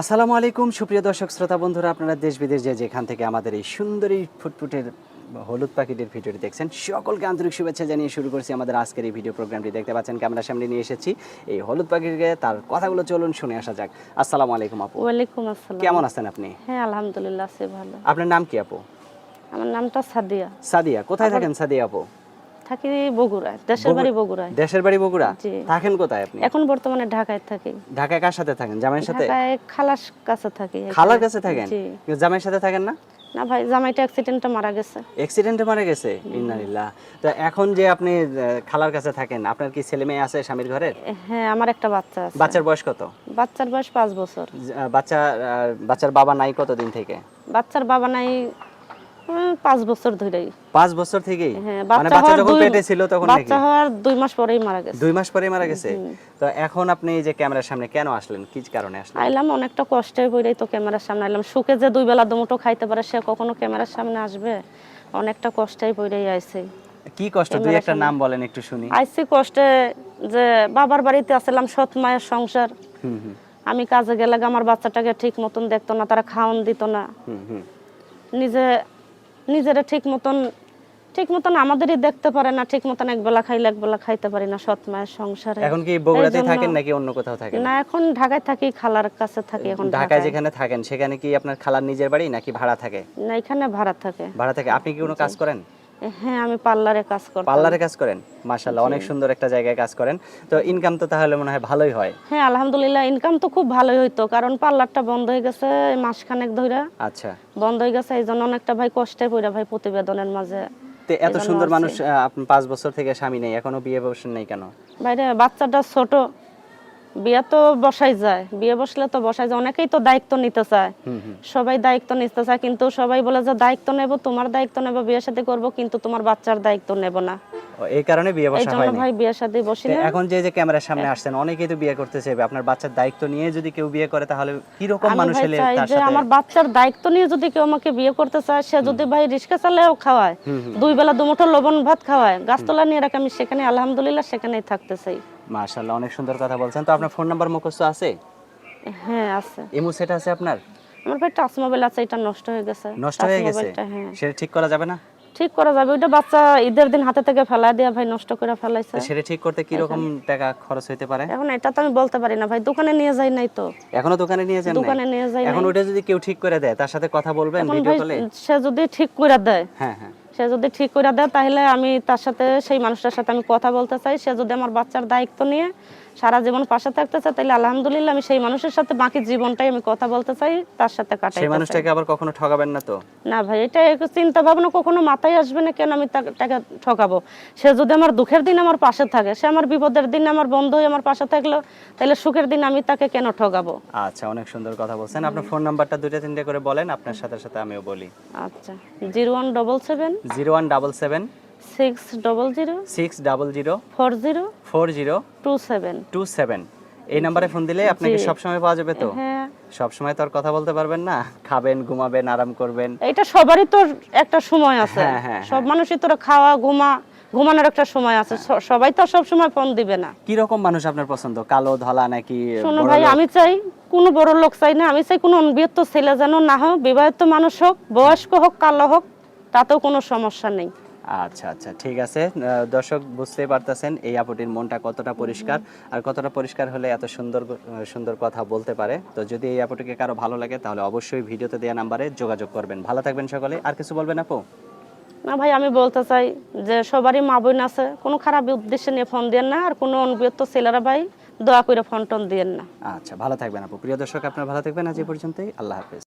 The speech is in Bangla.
আসসালামু আলাইকুম সুপ্রিয় দর্শক শ্রোতা বন্ধুরা, আপনারা দেশ বিদেশ যেখান থেকে আমাদের এই সুন্দরী ফুটফুটের হলুদ পাখিটির ভিডিওটি দেখছেন, সকলকে আন্তরিক শুভেচ্ছা জানিয়ে শুরু করছি আমাদের আজকের এই ভিডিও প্রোগ্রামটি। দেখতে পাচ্ছেন ক্যামেরার সামনে নিয়ে এসেছি এই হলুদ পাখিকে, তার কথাগুলো চলুন শুনে আসা যাক। আসসালামু আলাইকুম আপু। ওয়ালাইকুম আসসালাম। কেমন আছেন আপনি? হ্যাঁ আলহামদুলিল্লাহ আছি ভালো। আপনার নাম কি আপু? আমার নামটা সাদিয়া। সাদিয়া। কোথায় থাকেন সাদিয়া আপু? থাকি বগুড়ায়, দেশের বাড়ি বগুড়ায়। দেশের বাড়ি বগুড়া? জি। থাকেন কোথায় আপনি? এখন বর্তমানে ঢাকায় থাকি। ঢাকায় কার সাথে থাকেন? জামাইয়ের সাথে? ঢাকায় খালার কাছে থাকি। খালার কাছে থাকেন? জি। কিন্তু জামাইয়ের সাথে থাকেন না? না ভাই, জামাইটা অ্যাক্সিডেন্টে মারা গেছে। অ্যাক্সিডেন্টে মারা গেছে? ইন্নালিল্লাহ। তো এখন যে আপনি খালার কাছে থাকেন, আপনার কি ছেলে মেয়ে আছে স্বামীর ঘরে? হ্যাঁ আমার একটা বাচ্চা আছে। বাচ্চার বয়স কত? বাচ্চার বয়স 5 বছর। বাচ্চার বাবা নাই কতদিন থেকে? বাচ্চার বাবা নাই 5 বছর ধরেই। 5 বছর থেকেই? হ্যাঁ, মানে বাচ্চা যখন পেটে ছিল তখন নাকি? বাচ্চা হওয়ার 2 মাস পরেই মারা গেছে। 2 মাস পরেই মারা গেছে? তো এখন আপনি এই যে ক্যামেরার সামনে কেন আসলেন, কি কারণে আসলেন? আইলাম অনেকটা কষ্টে পড়েই তো ক্যামেরার সামনে আইলাম। সুখে যে 2 বেলা দুমুঠো খাইতে পারে সে কখনো ক্যামেরার সামনে আসবে? অনেকটা কষ্টেই পড়েই আইছে। কি কষ্ট, দুই একটা নাম বলেন একটু শুনি। আইছি কষ্টে, যে বাবার বাড়িতে আসলাম, সৎ মায়ের সংসার। আমি কাজে গেলে আমার বাচ্চাটাকে ঠিক মতন দেখতো না, তারা খাওয়ান দিত না। নিজেরা ঠিক মতন আমাদেরই দেখতে পারে না, ঠিক মতন একবেলা খাইলে একবেলা খাইতে পারি না সৎ মায়ের সংসারে। এখন কি বগুড়াতে থাকেন নাকি অন্য কোথাও থাকেন? না এখন ঢাকায় থাকি, খালার কাছে থাকি এখন। ঢাকায় যেখানে থাকেন সেখানে কি আপনার খালার নিজের বাড়ি নাকি ভাড়া থাকে? না এখানে ভাড়া থাকে। ভাড়া থাকে। আপনি কি কোনো কাজ করেন? হ্যাঁ আমি পার্লারে কাজ করি। পার্লারে কাজ করেন? মাশাআল্লাহ, অনেক সুন্দর একটা জায়গায় কাজ করেন। তো ইনকাম তো তাহলে মনে হয় ভালোই হয়? হ্যাঁ আলহামদুলিল্লাহ, ইনকাম তো খুব ভালোই হইতো, কারণ পার্লারটা বন্ধ হয়ে গেছে মাসখানেক ধরে। আচ্ছা। বন্ধ হয়ে গেছে, এই জন্য অনেকটা ভাই কষ্টে পড়া ভাই প্রতিবেদনের মাঝে। তো এত সুন্দর মানুষ, আপনি 5 বছর থেকে স্বামী নেই, এখনো বিয়ে বসেন নাই কেন? বাইরে বাচ্চাটা ছোট, বিয়ে তো বসাই যায়, বিয়ে বসলে তো বসাই যায়। অনেকেই তো দায়িত্ব নিতে চায়, সবাই দায়িত্ব নিতে চায়, কিন্তু সবাই বলে যে দায়িত্ব নেব, তোমার দায়িত্ব নেব, বিয়ে শাদী করব, কিন্তু তোমার বাচ্চার দায়িত্ব নেব না। এই কারণে বিয়ে বসা হয়নি। এই জন্য ভাই বিয়ে শাদী বসি না। এখন যে ক্যামেরার সামনে আসছেন, অনেকেই তো বিয়ে করতে চাইবে। আপনার বাচ্চার দায়িত্ব নিয়ে যদি কেউ বিয়ে করে তাহলে কি রকম মানুষ হলে তার সাথে? আমার বাচ্চার দায়িত্ব নিয়ে যদি কেউ আমাকে বিয়ে করতে চায়, সে যদি ভাই রিস্কা চালায়ও খাওয়ায়, 2 বেলা দুমুঠো লবণ ভাত খাওয়ায়, গাছতলা নিয়ে রাখে, আমি সেখানে আলহামদুলিল্লাহ সেখানেই থাকতে চাই। মাশাআল্লাহ, অনেক সুন্দর কথা বলছেন। তো আপনার ফোন নাম্বার মুখস্থ আছে? হ্যাঁ আছে। ইমো সেট আছে আপনার? আমার ভাই টাচ মোবাইল আছে, এটা নষ্ট হয়ে গেছে। নষ্ট হয়ে গেছে? হ্যাঁ। সেটা ঠিক করা যাবে না? ঠিক করা যাবে, ওইটা বাচ্চা ঈদের দিন হাতে থেকে ফেলাই দেয়া ভাই, নষ্ট করে ফেলাইছে। সেটা ঠিক করতে কি রকম টাকা খরচ হইতে পারে? এখন এটা তো আমি বলতে পারি না ভাই, দোকানে নিয়ে যাই নাই তো। এখনো দোকানে নিয়ে যান নাই? দোকানে নিয়ে যাই নাই। এখন ওটা যদি কেউ ঠিক করে দেয় তার সাথে কথা বলবেন ভিডিও কলে? সে যদি ঠিক করে দেয়, হ্যাঁ হ্যাঁ, সে যদি ঠিক করে দেয় তাহলে আমি তার সাথে, সেই মানুষটার সাথে আমি কথা বলতে চাই। সে যদি আমার বাচ্চার দায়িত্ব নিয়ে সারা জীবন পাশে থাকতে চায় তাহলে আলহামদুলিল্লাহ আমি সেই মানুষের সাথে বাকি জীবনটাই আমি কথা বলতে চাই, তার সাথে কাটাই। সেই মানুষটাকে আবার কখনো ঠকাবেন না তো? না ভাই, এটা চিন্তা ভাবনা কখনো মাথায় আসবে না, কেন আমি তাকে ঠকাবো? সে যদি আমার দুঃখের দিন আমার পাশে থাকে, সে আমার বিপদের দিন আমার বন্ধু হয়ে আমার পাশে থাকলো, তাহলে সুখের দিন আমি তাকে কেন ঠকাবো? আচ্ছা, অনেক সুন্দর কথা বলছেন। আপনার ফোন নাম্বারটা 2-3 করে বলেন, আপনার সাথে সাথে আমিও বলি। আচ্ছা, 0177 0177 600 600 40 40 27। 27। এই নাম্বারে ফোন দিলে আপনাকে সব সময় পাওয়া যাবে তো? হ্যাঁ। সব সময় তো আর কথা বলতে পারবেন না, খাবেন, ঘুমাবেন, আরাম করবেন। এটা সবারই তো একটা সময় আছে। হ্যাঁ, হ্যাঁ, সব মানুষই তো খাওয়া ঘুমানোর একটা সময় আছে। সবাই তো সব সময় ফোন দিবে না। কি রকম মানুষ আপনার পছন্দ, কালো ধলা নাকি শোনো বড় ভাই, লোক? আমি চাই কোনো বড় লোক চাই না, আমি চাই কোনো অনবিবাহিত ছেলে যেন না হোক, বিবাহিত মানুষ হোক, বয়স্ক হোক, কালো হোক, তাতেও কোনো সমস্যা নেই। আচ্ছা আচ্ছা, ঠিক আছে। দর্শক বুঝতেই পারতেছেন এই আপুটির মনটা কতটা পরিষ্কার, আর কতটা পরিষ্কার হলে এত সুন্দর সুন্দর কথা বলতে পারে। তো যদি এই আপুটিকে কারো ভালো লাগে তাহলে অবশ্যই ভিডিওতে দেওয়া নাম্বারে যোগাযোগ করবেন। ভালো থাকবেন সকলে। আর কিছু বলবেন আপু? না ভাই, আমি বলতে চাই যে সবারই মা বোন আছে, কোনো খারাপ উদ্দেশ্যে নিয়ে ফোন দেন না, আর কোনো অনবিবাহিত ছেলেরা ভাই দয়া করে ফোন টোন দেন না। আচ্ছা, ভালো থাকবেন আপু। প্রিয় দর্শক, আপনারা ভালো থাকবেন। আজ এই পর্যন্তই। আল্লাহ হাফেজ।